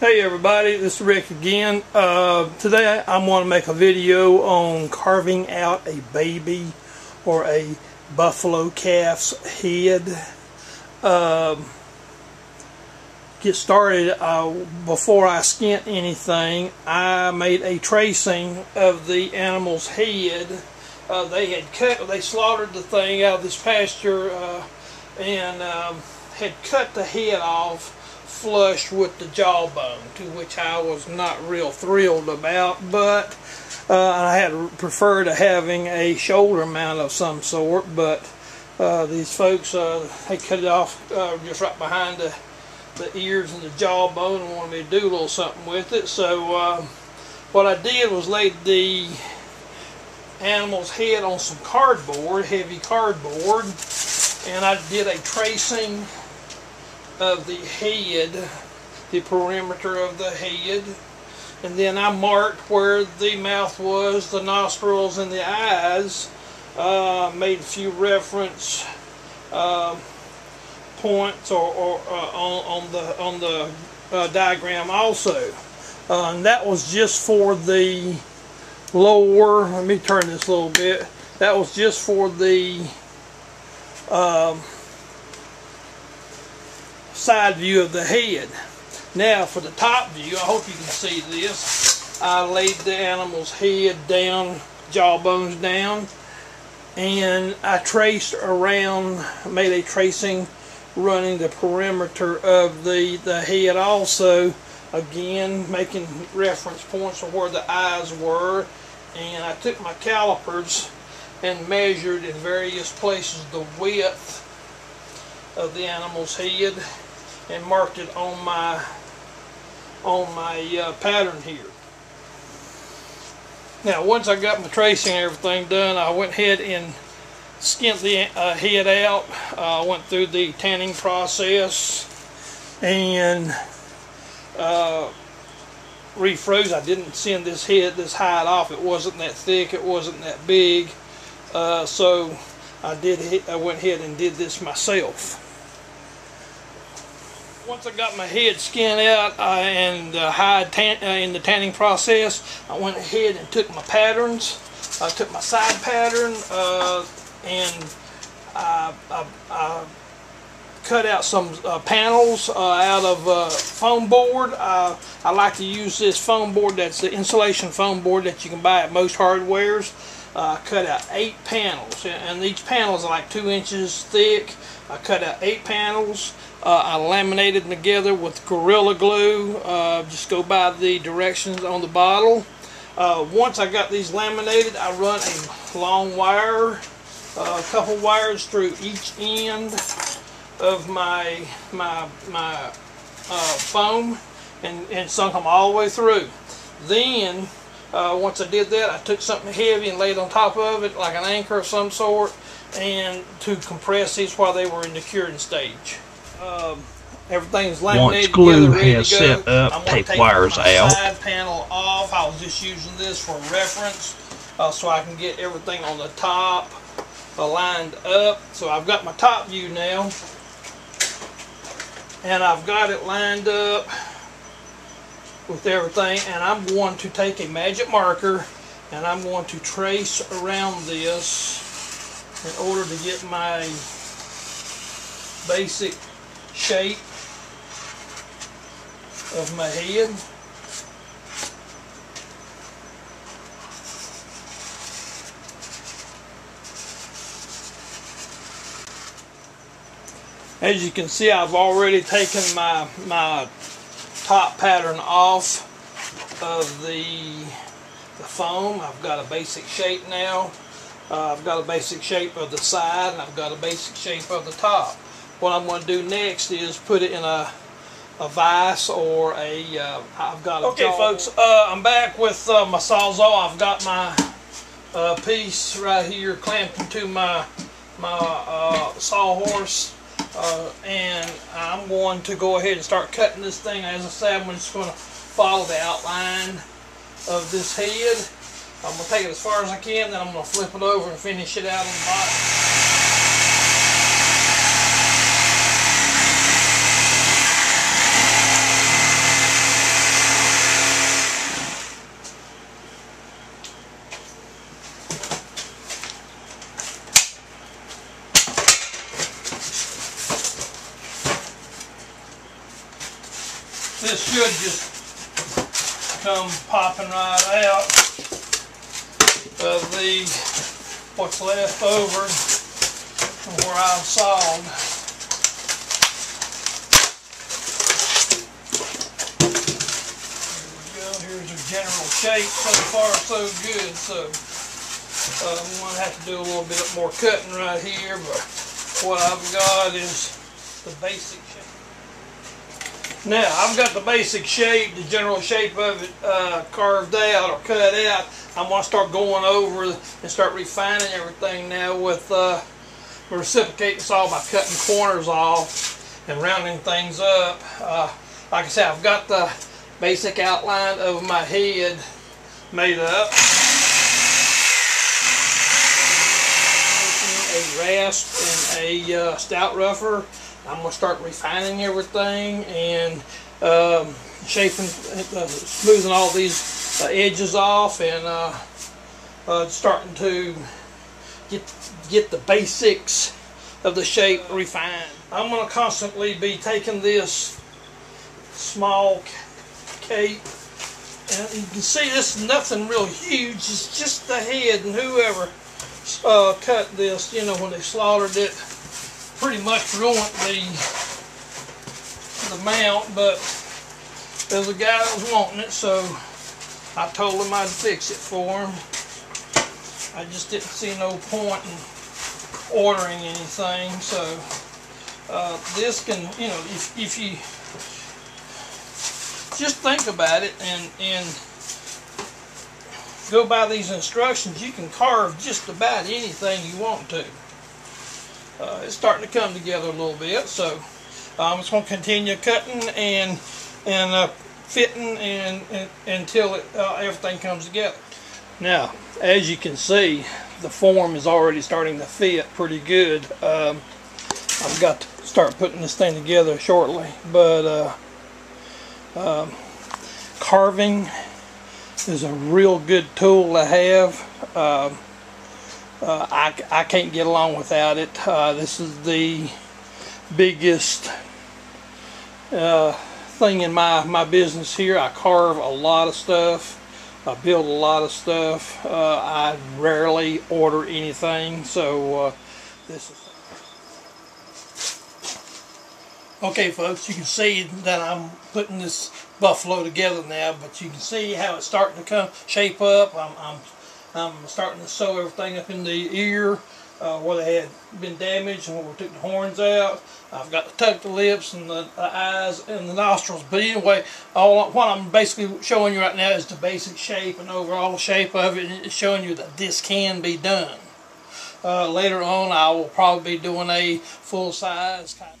Hey everybody, this is Rick again. Today I'm going to make a video on carving out a baby or a buffalo calf's head. Get started, before I skint anything, I made a tracing of the animal's head. They slaughtered the thing out of this pasture and had cut the head off flush with the jawbone, to which I was not real thrilled about, but I had preferred having a shoulder mount of some sort, but these folks, they cut it off just right behind the ears and the jawbone and wanted me to do a little something with it. So what I did was laid the animal's head on some cardboard, heavy cardboard, and I did a tracing of the head, the perimeter of the head, and then I marked where the mouth was, the nostrils, and the eyes. Made a few reference points on the diagram also, and that was just for the lower. Let me turn this a little bit. That was just for the side view of the head. Now for the top view, I hope you can see this. I laid the animal's head down, jawbones down, and I traced around, made a tracing running the perimeter of the head also, again making reference points of where the eyes were, and I took my calipers and measured in various places the width of the animal's head and marked it on my pattern here. Now once I got my tracing and everything done, I went ahead and skinned the head out. Went through the tanning process and refroze. I didn't send this hide off. It wasn't that thick, it wasn't that big, so I went ahead and did this myself. Once I got my head skinned out and hide in the tanning process, I went ahead and took my patterns. I took my side pattern and I cut out some panels out of foam board. I like to use this foam board. That's the insulation foam board that you can buy at most hardwares. I cut out 8 panels, and each panel is like 2 inches thick. I cut out 8 panels. I laminated them together with Gorilla Glue. Just go by the directions on the bottle. Once I got these laminated, I run a long wire, a couple wires through each end of my foam, and sunk them all the way through. Then once I did that, I took something heavy and laid it on top of it like an anchor of some sort, and to compress these while they were in the curing stage. Everything's laminated. Once glue together, ready has to go. set up, take wires out. Side panel off. I was just using this for reference, so I can get everything on the top lined up. So I've got my top view now, and I've got it lined up with everything. And I'm going to take a magic marker and I'm going to trace around this in order to get my basic shape of my head. As you can see, I've already taken my top pattern off of the foam. I've got a basic shape now. I've got a basic shape of the side, and I've got a basic shape of the top. What I'm going to do next is put it in a vise or I've got a Okay folks, I'm back with my Sawzall. I've got my piece right here clamped into my sawhorse, and I'm going to go ahead and start cutting this thing. As I said, I'm just going to follow the outline of this head. I'm going to take it as far as I can, then I'm going to flip it over and finish it out on the bottom. This should just come popping right out of the what's left over from where I've sawed. There we go. Here's a general shape. So far, so good. So I'm going to have to do a little bit more cutting right here, but what I've got is the basic shape. Now, I've got the basic shape, the general shape of it carved out or cut out. I'm going to start going over and start refining everything now with reciprocating saw by cutting corners off and rounding things up. Like I said, I've got the basic outline of my head made up. A rasp and a stout rougher. I'm going to start refining everything and shaping, smoothing all these edges off, and starting to get the basics of the shape refined. I'm going to constantly be taking this small cape, and you can see this is nothing real huge. It's just the head, and whoever cut this, you know, when they slaughtered it, pretty much ruined the mount, but there's a guy that was wanting it, so I told him I'd fix it for him. I just didn't see no point in ordering anything, so this can, you know, if you just think about it and go by these instructions, you can carve just about anything you want to. It's starting to come together a little bit, so I'm just going to continue cutting and fitting until everything comes together. Now, as you can see, the form is already starting to fit pretty good. I've got to start putting this thing together shortly, but carving is a real good tool to have. I can't get along without it. This is the biggest thing in my business here. I carve a lot of stuff. I build a lot of stuff. I rarely order anything, so this is... Okay, folks, you can see that I'm putting this buffalo together now, but you can see how it's starting to come shape up. I'm starting to sew everything up in the ear where they had been damaged and where we took the horns out. I've got to tuck the lips and the eyes and the nostrils. But anyway, what I'm basically showing you right now is the basic shape and overall shape of it. It's showing you that this can be done. Later on, I will probably be doing a full-size kind of